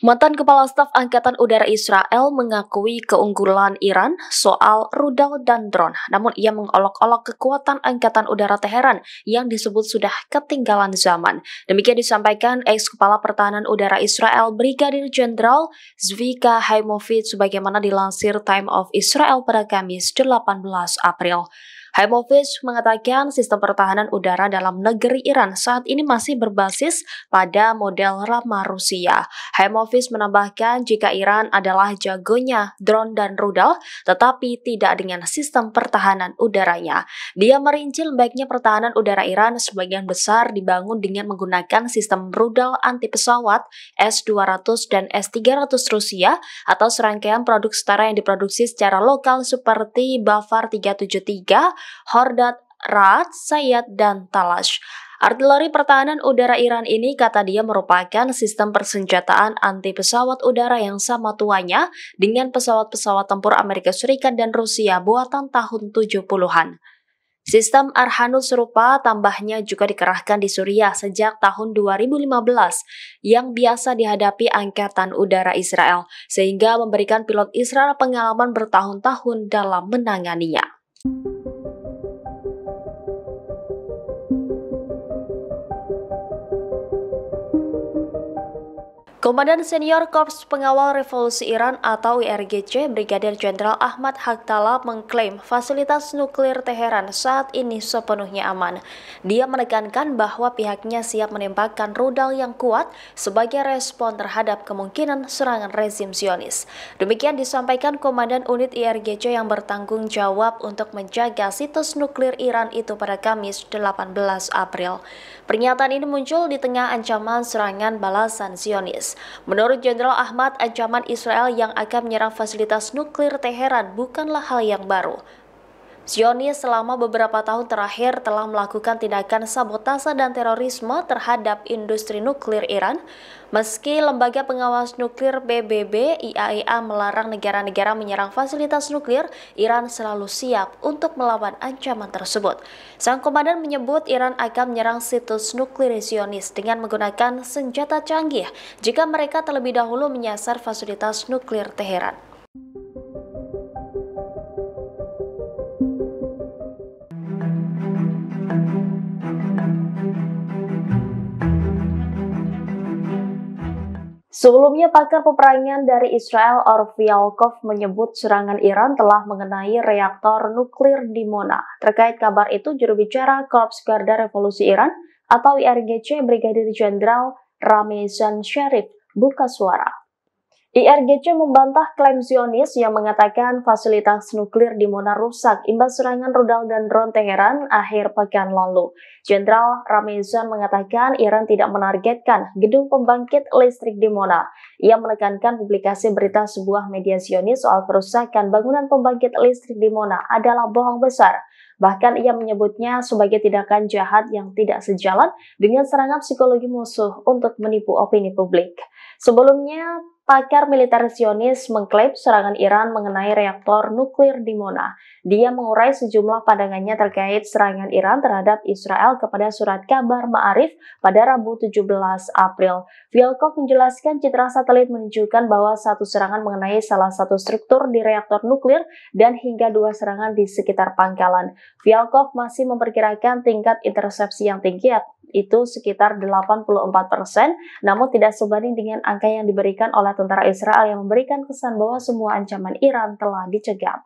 Mantan Kepala Staf Angkatan Udara Israel mengakui keunggulan Iran soal rudal dan drone, namun ia mengolok-olok kekuatan Angkatan Udara Teheran yang disebut sudah ketinggalan zaman. Demikian disampaikan ex-Kepala Pertahanan Udara Israel Brigadir Jenderal Zvika Haimovitz sebagaimana dilansir Time of Israel pada Kamis 18 April. Haimovitz mengatakan sistem pertahanan udara dalam negeri Iran saat ini masih berbasis pada model lama Rusia. Haimovitz menambahkan jika Iran adalah jagonya drone dan rudal, tetapi tidak dengan sistem pertahanan udaranya. Dia merinci lembeknya pertahanan udara Iran sebagian besar dibangun dengan menggunakan sistem rudal anti pesawat S-200 dan S-300 Rusia atau serangkaian produk setara yang diproduksi secara lokal seperti Bavar 373, Hordat, Ra'ad, Sayad, dan Talash. Artileri pertahanan udara Iran ini kata dia merupakan sistem persenjataan anti pesawat udara yang sama tuanya dengan pesawat-pesawat tempur Amerika Serikat dan Rusia buatan tahun 70-an. Sistem Arhanut serupa tambahnya juga dikerahkan di Suriah sejak tahun 2015 yang biasa dihadapi Angkatan Udara Israel, sehingga memberikan pilot Israel pengalaman bertahun-tahun dalam menanganinya. Komandan Senior Korps Pengawal Revolusi Iran atau IRGC Brigadir Jenderal Ahmad Haqtala mengklaim fasilitas nuklir Teheran saat ini sepenuhnya aman. Dia menekankan bahwa pihaknya siap menembakkan rudal yang kuat sebagai respon terhadap kemungkinan serangan rezim Zionis. Demikian disampaikan Komandan Unit IRGC yang bertanggung jawab untuk menjaga situs nuklir Iran itu pada Kamis 18 April. Pernyataan ini muncul di tengah ancaman serangan balasan Zionis. Menurut Jenderal Ahmad, ancaman Israel yang akan menyerang fasilitas nuklir Teheran bukanlah hal yang baru. Zionis selama beberapa tahun terakhir telah melakukan tindakan sabotase dan terorisme terhadap industri nuklir Iran. Meski Lembaga Pengawas Nuklir PBB IAEA melarang negara-negara menyerang fasilitas nuklir, Iran selalu siap untuk melawan ancaman tersebut. Sang komandan menyebut Iran akan menyerang situs nuklir Zionis dengan menggunakan senjata canggih jika mereka terlebih dahulu menyasar fasilitas nuklir Teheran. Sebelumnya, pakar peperangan dari Israel Or Fialkov menyebut serangan Iran telah mengenai reaktor nuklir di Mona. Terkait kabar itu, juru bicara Korps Garda Revolusi Iran atau IRGC Brigadir Jenderal Ramezan Sharif buka suara. IRGC membantah klaim Zionis yang mengatakan fasilitas nuklir di Mona rusak imbas serangan rudal dan drone Teheran akhir pekan lalu. Jenderal Ramezan mengatakan Iran tidak menargetkan gedung pembangkit listrik di Mona. Ia menekankan publikasi berita sebuah media Zionis soal kerusakan bangunan pembangkit listrik di Mona adalah bohong besar. Bahkan ia menyebutnya sebagai tindakan jahat yang tidak sejalan dengan serangan psikologi musuh untuk menipu opini publik. Sebelumnya, pakar militer Zionis mengklaim serangan Iran mengenai reaktor nuklir di Mona. Dia mengurai sejumlah pandangannya terkait serangan Iran terhadap Israel kepada surat kabar Ma'arif pada Rabu 17 April. Fialkov menjelaskan citra satelit menunjukkan bahwa satu serangan mengenai salah satu struktur di reaktor nuklir dan hingga dua serangan di sekitar pangkalan. Fialkov masih memperkirakan tingkat intersepsi yang tinggi itu sekitar 84%, namun tidak sebanding dengan angka yang diberikan oleh tentara Israel yang memberikan kesan bahwa semua ancaman Iran telah dicegah.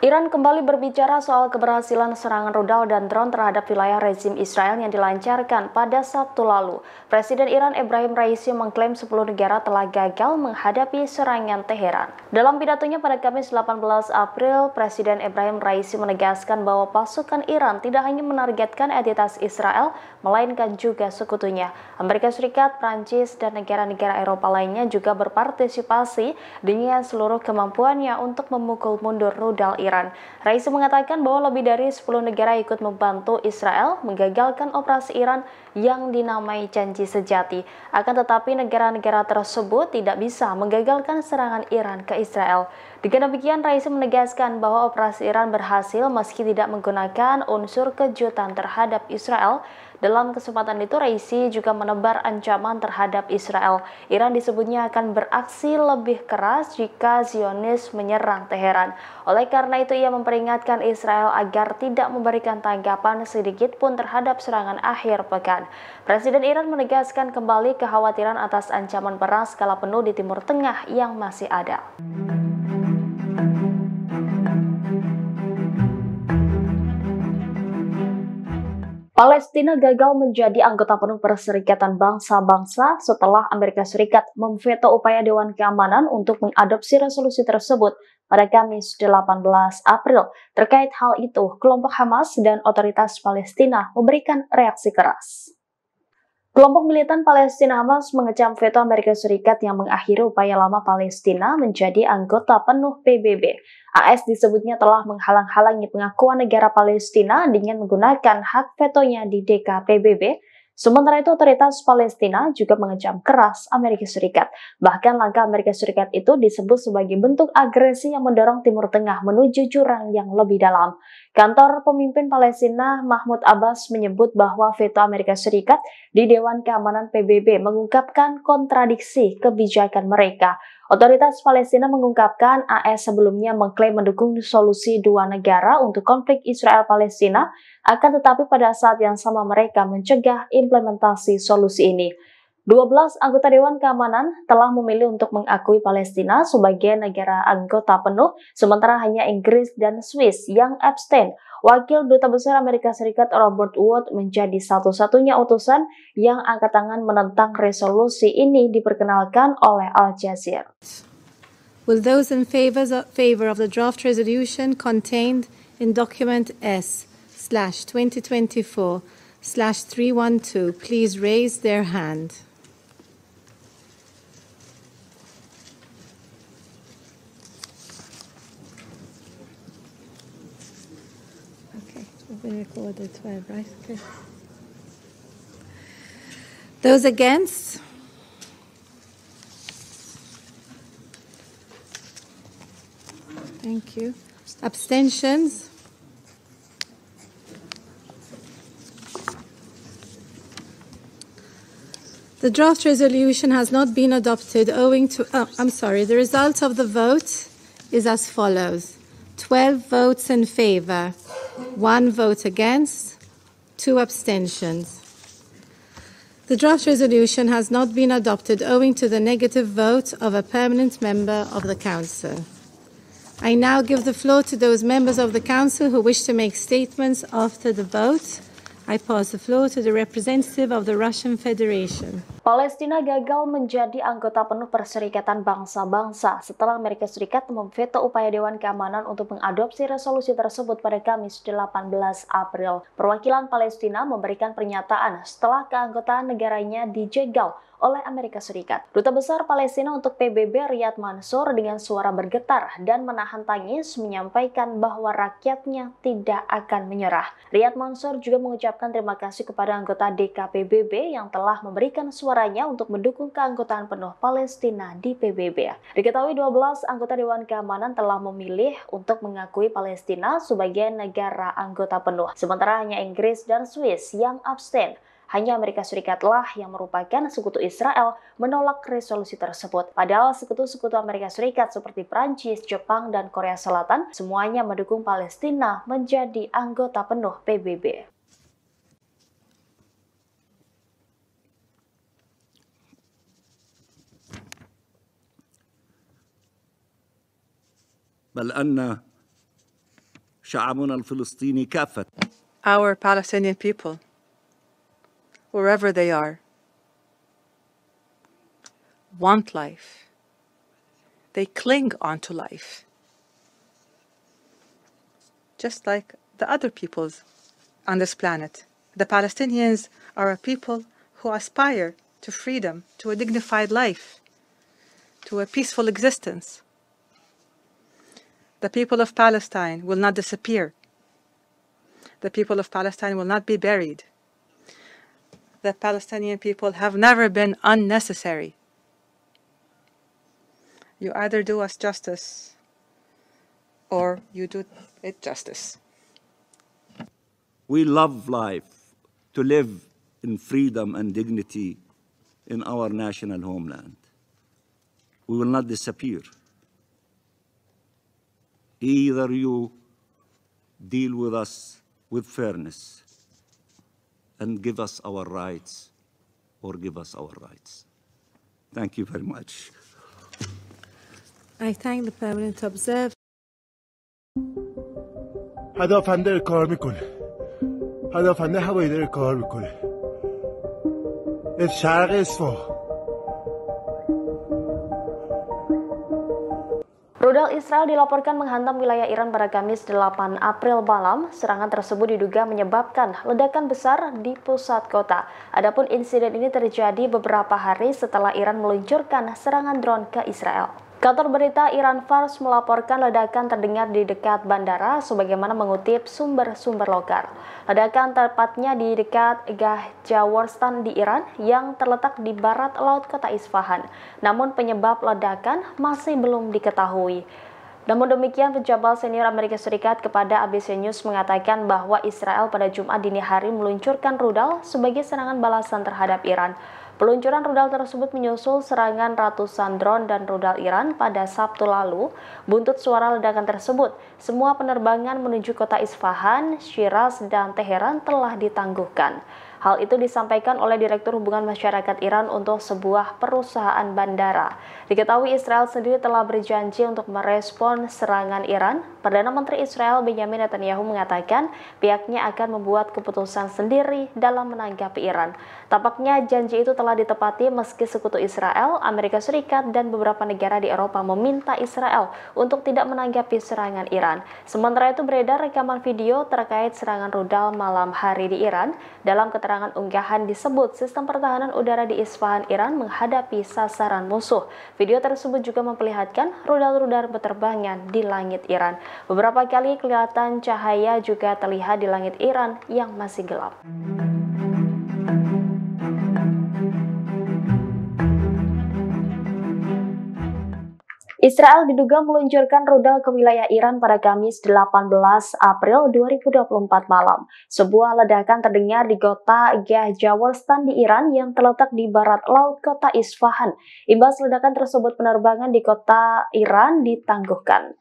Iran kembali berbicara soal keberhasilan serangan rudal dan drone terhadap wilayah rezim Israel yang dilancarkan pada Sabtu lalu. Presiden Iran Ebrahim Raisi mengklaim 10 negara telah gagal menghadapi serangan Teheran. Dalam pidatonya pada Kamis 18 April, Presiden Ebrahim Raisi menegaskan bahwa pasukan Iran tidak hanya menargetkan entitas Israel, melainkan juga sekutunya. Amerika Serikat, Prancis, dan negara-negara Eropa lainnya juga berpartisipasi dengan seluruh kemampuannya untuk memukul mundur rudal Iran. Iran. Raisi mengatakan bahwa lebih dari 10 negara ikut membantu Israel menggagalkan operasi Iran yang dinamai janji sejati. Akan tetapi negara-negara tersebut tidak bisa menggagalkan serangan Iran ke Israel. Dengan demikian, Raisi menegaskan bahwa operasi Iran berhasil meski tidak menggunakan unsur kejutan terhadap Israel. Dalam kesempatan itu, Raisi juga menebar ancaman terhadap Israel. Iran disebutnya akan beraksi lebih keras jika Zionis menyerang Teheran. Oleh karena itu, ia memperingatkan Israel agar tidak memberikan tanggapan sedikit pun terhadap serangan akhir pekan. Presiden Iran menegaskan kembali kekhawatiran atas ancaman perang skala penuh di Timur Tengah yang masih ada. Palestina gagal menjadi anggota penuh Perserikatan Bangsa-Bangsa setelah Amerika Serikat memveto upaya Dewan Keamanan untuk mengadopsi resolusi tersebut pada Kamis 18 April. Terkait hal itu, kelompok Hamas dan Otoritas Palestina memberikan reaksi keras. Kelompok militan Palestina Hamas mengecam veto Amerika Serikat yang mengakhiri upaya lama Palestina menjadi anggota penuh PBB. AS disebutnya telah menghalang-halangi pengakuan negara Palestina dengan menggunakan hak vetonya di DKPBB. Sementara itu, otoritas Palestina juga mengecam keras Amerika Serikat. Bahkan langkah Amerika Serikat itu disebut sebagai bentuk agresi yang mendorong Timur Tengah menuju jurang yang lebih dalam. Kantor pemimpin Palestina Mahmud Abbas menyebut bahwa veto Amerika Serikat di Dewan Keamanan PBB mengungkapkan kontradiksi kebijakan mereka. Otoritas Palestina mengungkapkan AS sebelumnya mengklaim mendukung solusi dua negara untuk konflik Israel-Palestina, akan tetapi pada saat yang sama mereka mencegah implementasi solusi ini. 12 anggota Dewan Keamanan telah memilih untuk mengakui Palestina sebagai negara anggota penuh, sementara hanya Inggris dan Swiss yang abstain. Wakil Duta Besar Amerika Serikat Robert Wood menjadi satu-satunya utusan yang angkat tangan menentang resolusi ini, diperkenalkan oleh Al Jazeera. Will those in favor of the draft resolution contained in document S/2024/312 please raise their hand? We recorded 12, right? Okay. Those against? Thank you. Abstentions? The draft resolution has not been adopted owing to... The result of the vote is as follows. 12 votes in favor, 1 vote against, 2 abstentions. The draft resolution has not been adopted owing to the negative vote of a permanent member of the Council. I now give the floor to those members of the Council who wish to make statements after the vote. I pass the floor to the representative of the Russian Federation. Palestina gagal menjadi anggota penuh Perserikatan Bangsa-Bangsa setelah Amerika Serikat memveto upaya Dewan Keamanan untuk mengadopsi resolusi tersebut pada Kamis 18 April. Perwakilan Palestina memberikan pernyataan setelah keanggotaan negaranya dijegal oleh Amerika Serikat. Duta Besar Palestina untuk PBB Riyad Mansour dengan suara bergetar dan menahan tangis menyampaikan bahwa rakyatnya tidak akan menyerah. Riyad Mansour juga mengucapkan terima kasih kepada anggota DKPBB yang telah memberikan suaranya untuk mendukung keanggotaan penuh Palestina di PBB. Diketahui 12 anggota Dewan Keamanan telah memilih untuk mengakui Palestina sebagai negara anggota penuh, sementara hanya Inggris dan Swiss yang abstain. Hanya Amerika Serikatlah yang merupakan sekutu Israel menolak resolusi tersebut. Padahal sekutu-sekutu Amerika Serikat seperti Prancis, Jepang, dan Korea Selatan semuanya mendukung Palestina menjadi anggota penuh PBB. بل أن شعبنا الفلسطيني كافة. Our Palestinian people, wherever they are, want life. They cling onto life, just like the other peoples on this planet. The Palestinians are a people who aspire to freedom, to a dignified life, to a peaceful existence. The people of Palestine will not disappear. The people of Palestine will not be buried. The Palestinian people have never been unnecessary. You either do us justice or you do it justice. We love life, to live in freedom and dignity in our national homeland. We will not disappear. Either you deal with us with fairness and give us our rights, or give us our rights. Thank you very much. I thank the permanent observer. هدفنده داره کار میکنه. هدفنده هوایی داره کار میکنه. شرق اصفهان. Rudal Israel dilaporkan menghantam wilayah Iran pada Kamis 8 April malam. Serangan tersebut diduga menyebabkan ledakan besar di pusat kota. Adapun insiden ini terjadi beberapa hari setelah Iran meluncurkan serangan drone ke Israel. Kantor berita Iran Fars melaporkan ledakan terdengar di dekat bandara sebagaimana mengutip sumber-sumber lokal. Ledakan tepatnya di dekat Gahjawarstan di Iran yang terletak di barat laut kota Isfahan. Namun penyebab ledakan masih belum diketahui. Namun demikian, pejabat senior Amerika Serikat kepada ABC News mengatakan bahwa Israel pada Jumat dini hari meluncurkan rudal sebagai serangan balasan terhadap Iran. Peluncuran rudal tersebut menyusul serangan ratusan drone dan rudal Iran pada Sabtu lalu. Buntut suara ledakan tersebut, semua penerbangan menuju kota Isfahan, Shiraz, dan Teheran telah ditangguhkan. Hal itu disampaikan oleh Direktur Hubungan Masyarakat Iran untuk sebuah perusahaan bandara. Diketahui Israel sendiri telah berjanji untuk merespon serangan Iran. Perdana Menteri Israel Benjamin Netanyahu mengatakan pihaknya akan membuat keputusan sendiri dalam menanggapi Iran. Tampaknya janji itu telah ditepati meski sekutu Israel, Amerika Serikat, dan beberapa negara di Eropa meminta Israel untuk tidak menanggapi serangan Iran. Sementara itu beredar rekaman video terkait serangan rudal malam hari di Iran. Dalam keterangan unggahan disebut sistem pertahanan udara di Isfahan, Iran menghadapi sasaran musuh. Video tersebut juga memperlihatkan rudal-rudal berterbangan di langit Iran. Beberapa kali kelihatan cahaya juga terlihat di langit Iran yang masih gelap. Israel diduga meluncurkan rudal ke wilayah Iran pada Kamis 18 April 2024 malam. Sebuah ledakan terdengar di kota Gahjawarstan di Iran yang terletak di barat laut kota Isfahan. Imbas ledakan tersebut, penerbangan di kota Iran ditangguhkan.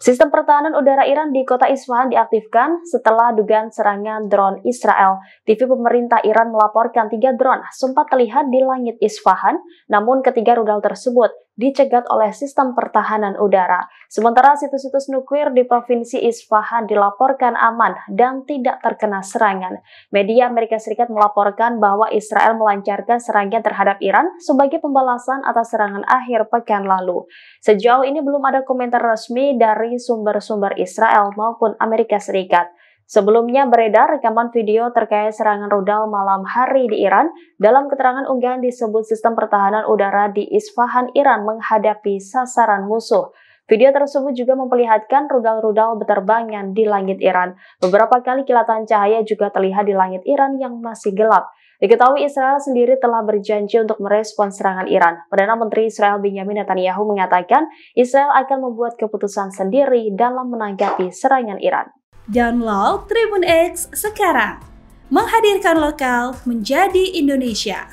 Sistem pertahanan udara Iran di kota Isfahan diaktifkan setelah dugaan serangan drone Israel. TV pemerintah Iran melaporkan 3 drone sempat terlihat di langit Isfahan, namun ketiga rudal tersebut dicegat oleh sistem pertahanan udara. Sementara situs-situs nuklir di provinsi Isfahan dilaporkan aman dan tidak terkena serangan. Media Amerika Serikat melaporkan bahwa Israel melancarkan serangan terhadap Iran sebagai pembalasan atas serangan akhir pekan lalu. Sejauh ini belum ada komentar resmi dari sumber-sumber Israel maupun Amerika Serikat. Sebelumnya beredar rekaman video terkait serangan rudal malam hari di Iran. Dalam keterangan unggahan disebut sistem pertahanan udara di Isfahan, Iran menghadapi sasaran musuh. Video tersebut juga memperlihatkan rudal-rudal berterbangan di langit Iran. Beberapa kali kilatan cahaya juga terlihat di langit Iran yang masih gelap. Diketahui Israel sendiri telah berjanji untuk merespons serangan Iran. Perdana Menteri Israel Benjamin Netanyahu mengatakan Israel akan membuat keputusan sendiri dalam menanggapi serangan Iran. Download Tribun X sekarang, menghadirkan lokal menjadi Indonesia.